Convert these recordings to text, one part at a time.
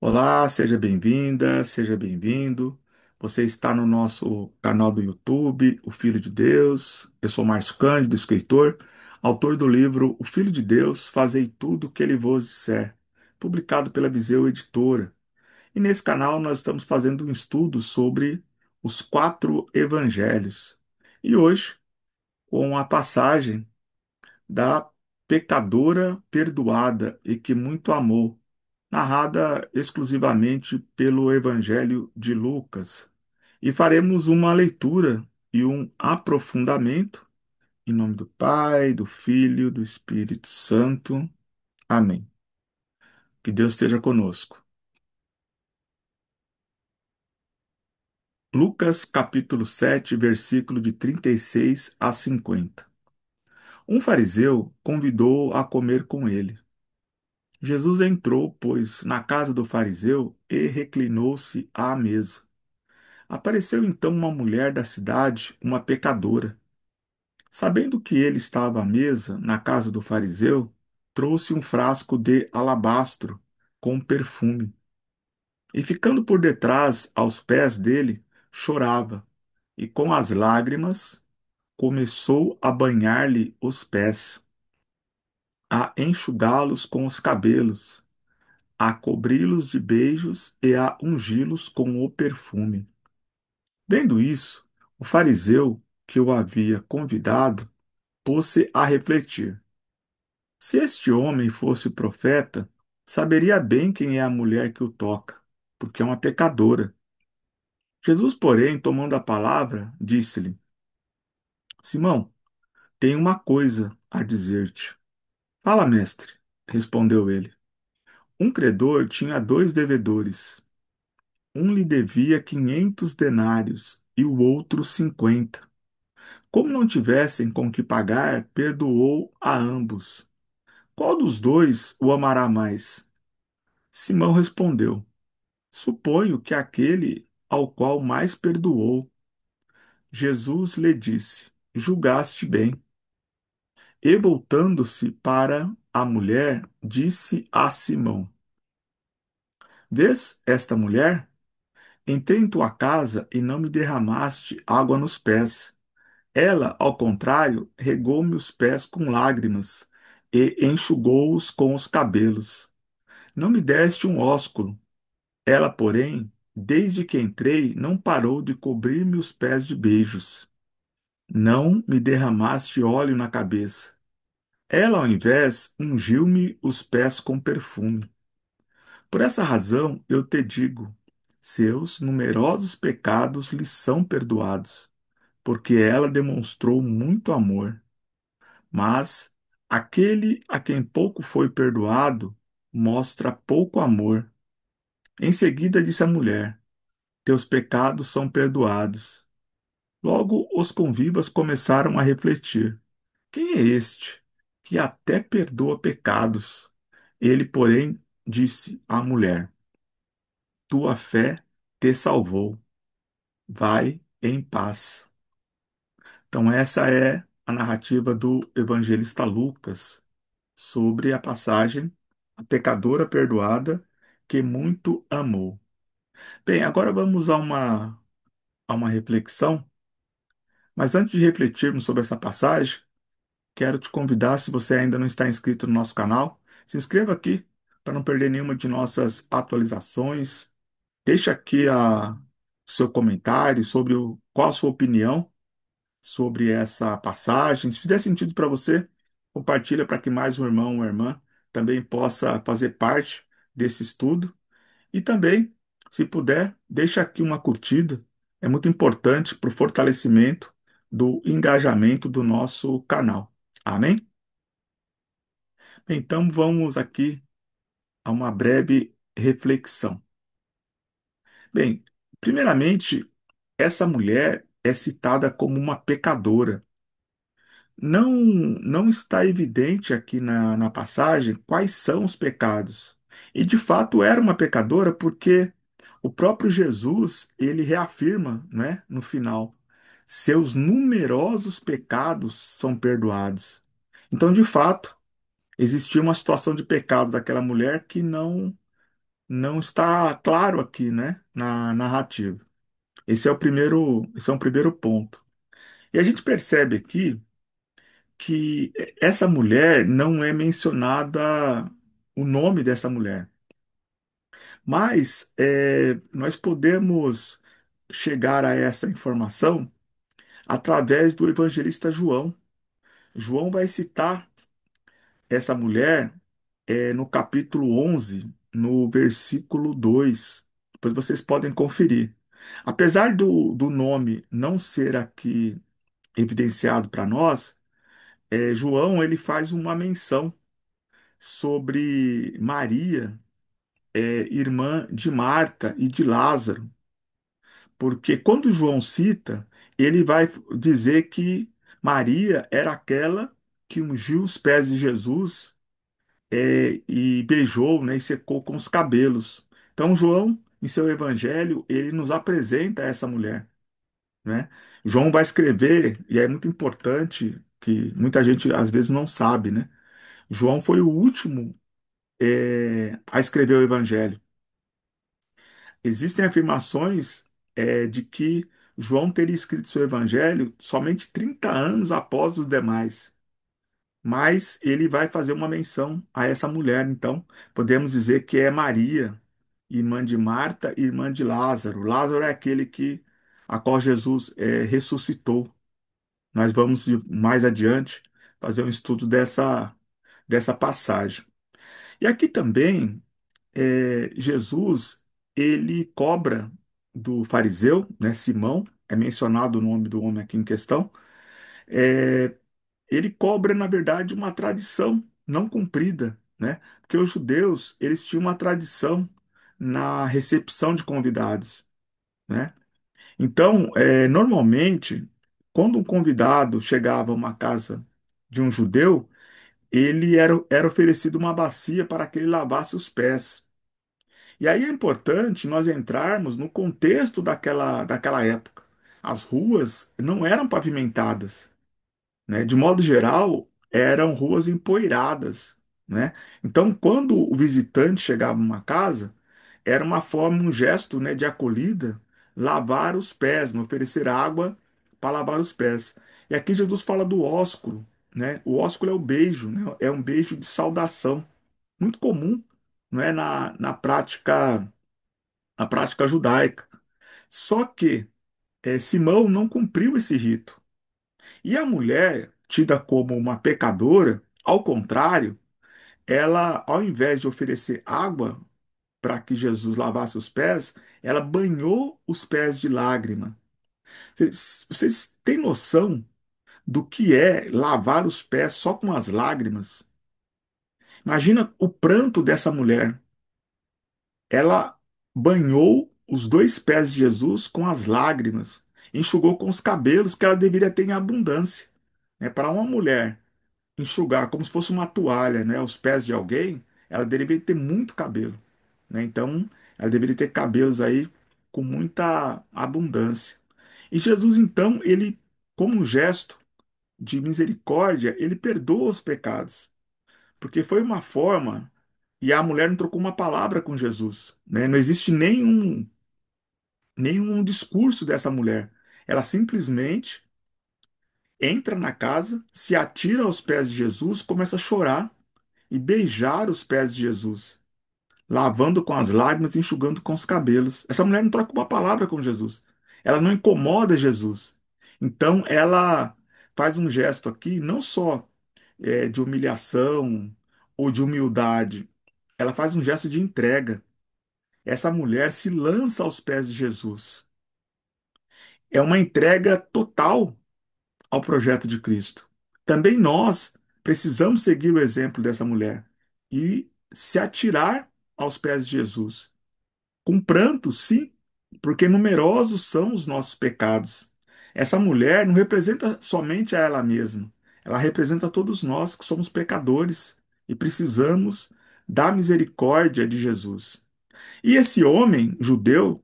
Olá, seja bem-vinda, seja bem-vindo. Você está no nosso canal do YouTube, O Filho de Deus. Eu sou Márcio Cândido, escritor, autor do livro O Filho de Deus, Fazei tudo o que ele vos disser, publicado pela Viseu Editora. E nesse canal nós estamos fazendo um estudo sobre os quatro evangelhos. E hoje, com a passagem da pecadora perdoada e que muito amou, narrada exclusivamente pelo Evangelho de Lucas. E faremos uma leitura e um aprofundamento em nome do Pai, do Filho, do Espírito Santo. Amém. Que Deus esteja conosco. Lucas capítulo 7, versículo de 36 a 50. Um fariseu convidou-o a comer com ele. Jesus entrou, pois, na casa do fariseu e reclinou-se à mesa. Apareceu então uma mulher da cidade, uma pecadora. Sabendo que ele estava à mesa na casa do fariseu, trouxe um frasco de alabastro com perfume. E ficando por detrás, aos pés dele, chorava, e com as lágrimas começou a banhar-lhe os pés, a enxugá-los com os cabelos, a cobri-los de beijos e a ungí-los com o perfume. Vendo isso, o fariseu que o havia convidado pôs-se a refletir. Se este homem fosse profeta, saberia bem quem é a mulher que o toca, porque é uma pecadora. Jesus, porém, tomando a palavra, disse-lhe: Simão, tenho uma coisa a dizer-te. Fala, mestre, respondeu ele. Um credor tinha dois devedores. Um lhe devia 500 denários e o outro 50. Como não tivessem com que pagar, perdoou a ambos. Qual dos dois o amará mais? Simão respondeu: Suponho que aquele ao qual mais perdoou. Jesus lhe disse: Julgaste bem. E voltando-se para a mulher, disse a Simão: Vês esta mulher? Entrei em tua casa e não me derramaste água nos pés. Ela, ao contrário, regou-me os pés com lágrimas e enxugou-os com os cabelos. Não me deste um ósculo. Ela, porém, desde que entrei, não parou de cobrir-me os pés de beijos. Não me derramaste óleo na cabeça. Ela, ao invés, ungiu-me os pés com perfume. Por essa razão, eu te digo: seus numerosos pecados lhe são perdoados, porque ela demonstrou muito amor. Mas aquele a quem pouco foi perdoado mostra pouco amor. Em seguida disse a mulher: Teus pecados são perdoados. Logo os convivas começaram a refletir: Quem é este que até perdoa pecados? Ele, porém, disse à mulher: Tua fé te salvou. Vai em paz. Então, essa é a narrativa do evangelista Lucas sobre a passagem A Pecadora Perdoada que muito amou. Bem, agora vamos a uma reflexão, mas antes de refletirmos sobre essa passagem, quero te convidar, se você ainda não está inscrito no nosso canal, se inscreva aqui para não perder nenhuma de nossas atualizações. Deixa aqui o seu comentário sobre qual a sua opinião sobre essa passagem. Se fizer sentido para você, compartilha para que mais um irmão ou irmã também possa fazer parte desse estudo. E também, se puder, deixa aqui uma curtida. É muito importante para o fortalecimento do engajamento do nosso canal. Amém? Então vamos aqui a uma breve reflexão. Bem, primeiramente, essa mulher é citada como uma pecadora. Não está evidente aqui na passagem quais são os pecados. E de fato era uma pecadora porque o próprio Jesus, ele reafirma, né, no final, seus numerosos pecados são perdoados. Então, de fato, existia uma situação de pecado daquela mulher que não está claro aqui, né, na narrativa. Esse é um primeiro ponto. E a gente percebe aqui que essa mulher não é mencionada o nome dessa mulher, mas nós podemos chegar a essa informação através do evangelista João. João vai citar essa mulher no capítulo 11, no versículo 2. Depois vocês podem conferir. Apesar do nome não ser aqui evidenciado para nós, João ele faz uma menção sobre Maria, irmã de Marta e de Lázaro, porque quando João cita, ele vai dizer que Maria era aquela que ungiu os pés de Jesus, e beijou, né, e secou com os cabelos. Então, João, em seu evangelho, ele nos apresenta essa mulher, né? João vai escrever, e é muito importante que muita gente às vezes não sabe, né? João foi o último, a escrever o evangelho. Existem afirmações, de que João teria escrito seu evangelho somente 30 anos após os demais. Mas ele vai fazer uma menção a essa mulher, então podemos dizer que é Maria, irmã de Marta e irmã de Lázaro. Lázaro é aquele que a qual Jesus ressuscitou. Nós vamos mais adiante fazer um estudo dessa passagem. E aqui também Jesus ele cobra do fariseu, né, Simão, é mencionado o nome do homem aqui em questão. é, Ele cobra, na verdade, uma tradição não cumprida, né? Porque os judeus, eles tinham uma tradição na recepção de convidados, né? Então, normalmente, quando um convidado chegava a uma casa de um judeu, ele era oferecido uma bacia para que ele lavasse os pés. E aí é importante nós entrarmos no contexto daquela época. As ruas não eram pavimentadas, né? De modo geral, eram ruas empoeiradas, né? Então, quando o visitante chegava numa casa, era uma forma, um gesto, né, de acolhida, lavar os pés, não oferecer água para lavar os pés. E aqui Jesus fala do ósculo, né? O ósculo é o beijo, né? É um beijo de saudação, muito comum, não é na prática judaica. Só que Simão não cumpriu esse rito. E a mulher, tida como uma pecadora, ao contrário, ela, ao invés de oferecer água para que Jesus lavasse os pés, ela banhou os pés de lágrima. Vocês têm noção do que é lavar os pés só com as lágrimas? Imagina o pranto dessa mulher. Ela banhou os dois pés de Jesus com as lágrimas, enxugou com os cabelos que ela deveria ter em abundância. Para uma mulher enxugar como se fosse uma toalha, né, os pés de alguém, ela deveria ter muito cabelo, né? Então, ela deveria ter cabelos aí com muita abundância. E Jesus, então, ele, como um gesto de misericórdia, ele perdoa os pecados, porque foi uma forma, e a mulher não trocou uma palavra com Jesus, né? Não existe nenhum discurso dessa mulher. Ela simplesmente entra na casa, se atira aos pés de Jesus, começa a chorar e beijar os pés de Jesus, lavando com as lágrimas e enxugando com os cabelos. Essa mulher não troca uma palavra com Jesus. Ela não incomoda Jesus. Então ela faz um gesto aqui, não só de humilhação ou de humildade, ela faz um gesto de entrega. Essa mulher se lança aos pés de Jesus. É uma entrega total ao projeto de Cristo. Também nós precisamos seguir o exemplo dessa mulher e se atirar aos pés de Jesus. Com pranto, sim, porque numerosos são os nossos pecados. Essa mulher não representa somente a ela mesma, ela representa todos nós que somos pecadores e precisamos da misericórdia de Jesus. E esse homem judeu,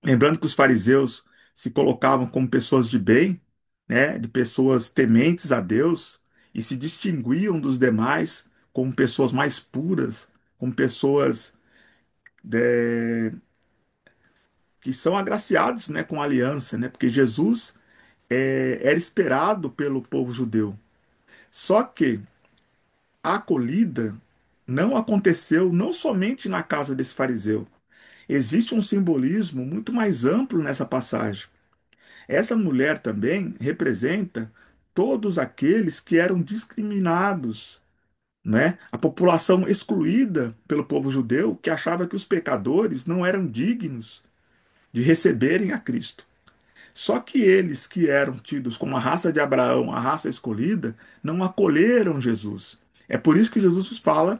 lembrando que os fariseus se colocavam como pessoas de bem, né, de pessoas tementes a Deus, e se distinguiam dos demais como pessoas mais puras, como pessoas de- que são agraciados, né, com a aliança, né? Porque Jesus era esperado pelo povo judeu. Só que a acolhida não aconteceu não somente na casa desse fariseu. Existe um simbolismo muito mais amplo nessa passagem. Essa mulher também representa todos aqueles que eram discriminados, né? A população excluída pelo povo judeu que achava que os pecadores não eram dignos de receberem a Cristo. Só que eles que eram tidos como a raça de Abraão, a raça escolhida, não acolheram Jesus. É por isso que Jesus fala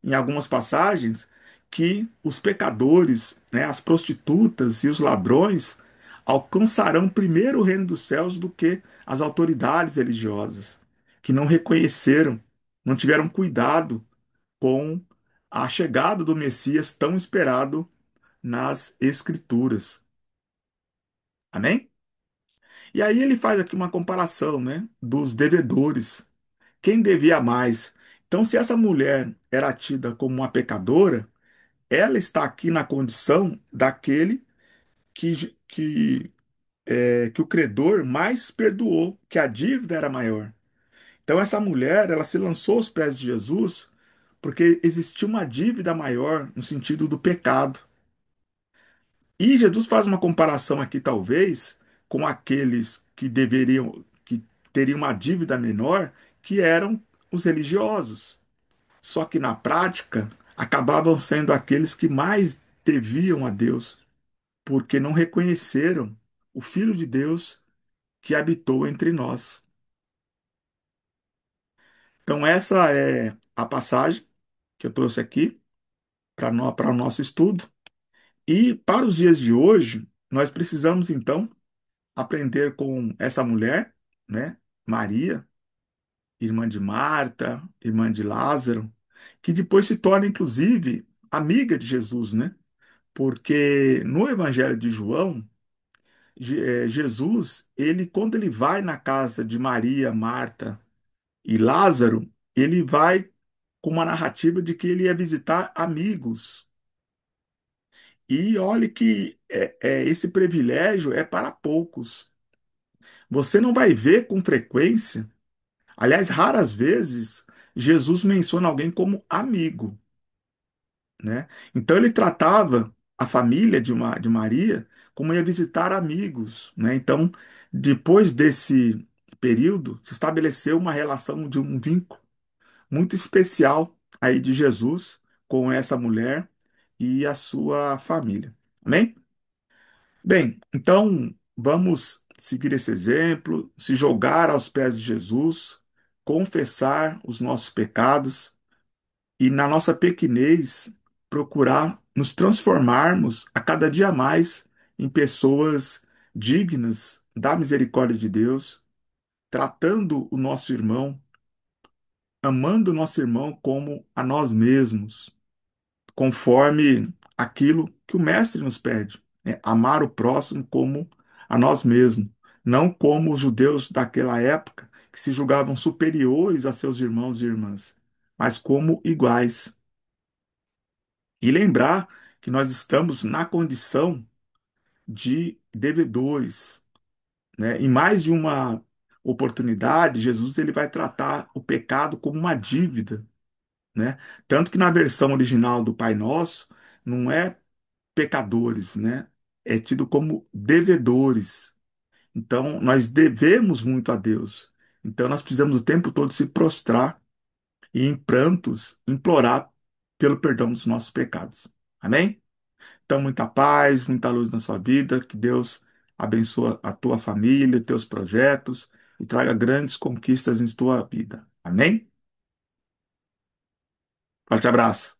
em algumas passagens que os pecadores, né, as prostitutas e os ladrões alcançarão primeiro o reino dos céus do que as autoridades religiosas, que não reconheceram, não tiveram cuidado com a chegada do Messias tão esperado nas Escrituras. Amém? E aí ele faz aqui uma comparação, né, dos devedores. Quem devia mais? Então, se essa mulher era tida como uma pecadora, ela está aqui na condição daquele que o credor mais perdoou, que a dívida era maior. Então, essa mulher, ela se lançou aos pés de Jesus porque existia uma dívida maior no sentido do pecado. E Jesus faz uma comparação aqui, talvez, com aqueles que teriam uma dívida menor, que eram os religiosos. Só que na prática, acabavam sendo aqueles que mais deviam a Deus, porque não reconheceram o Filho de Deus que habitou entre nós. Então, essa é a passagem que eu trouxe aqui para o nosso estudo. E para os dias de hoje, nós precisamos então aprender com essa mulher, né? Maria, irmã de Marta, irmã de Lázaro, que depois se torna inclusive amiga de Jesus, né? Porque no Evangelho de João, Jesus, ele quando ele vai na casa de Maria, Marta e Lázaro, ele vai com uma narrativa de que ele ia visitar amigos. E olhe que esse privilégio é para poucos. Você não vai ver com frequência, aliás, raras vezes, Jesus menciona alguém como amigo, né? Então ele tratava a família de Maria como ia visitar amigos, né? Então, depois desse período, se estabeleceu uma relação de um vínculo muito especial aí de Jesus com essa mulher e a sua família. Amém? Bem, então vamos seguir esse exemplo, se jogar aos pés de Jesus, confessar os nossos pecados e, na nossa pequenez, procurar nos transformarmos a cada dia mais em pessoas dignas da misericórdia de Deus, tratando o nosso irmão, amando o nosso irmão como a nós mesmos, conforme aquilo que o Mestre nos pede, né? Amar o próximo como a nós mesmos, não como os judeus daquela época que se julgavam superiores a seus irmãos e irmãs, mas como iguais. E lembrar que nós estamos na condição de devedores, né? Em mais de uma oportunidade, Jesus ele vai tratar o pecado como uma dívida, né? Tanto que na versão original do Pai Nosso não é pecadores, né? É tido como devedores. Então, nós devemos muito a Deus. Então, nós precisamos o tempo todo se prostrar e, em prantos, implorar pelo perdão dos nossos pecados. Amém? Então, muita paz, muita luz na sua vida. Que Deus abençoe a tua família, teus projetos e traga grandes conquistas em tua vida. Amém? Forte abraço.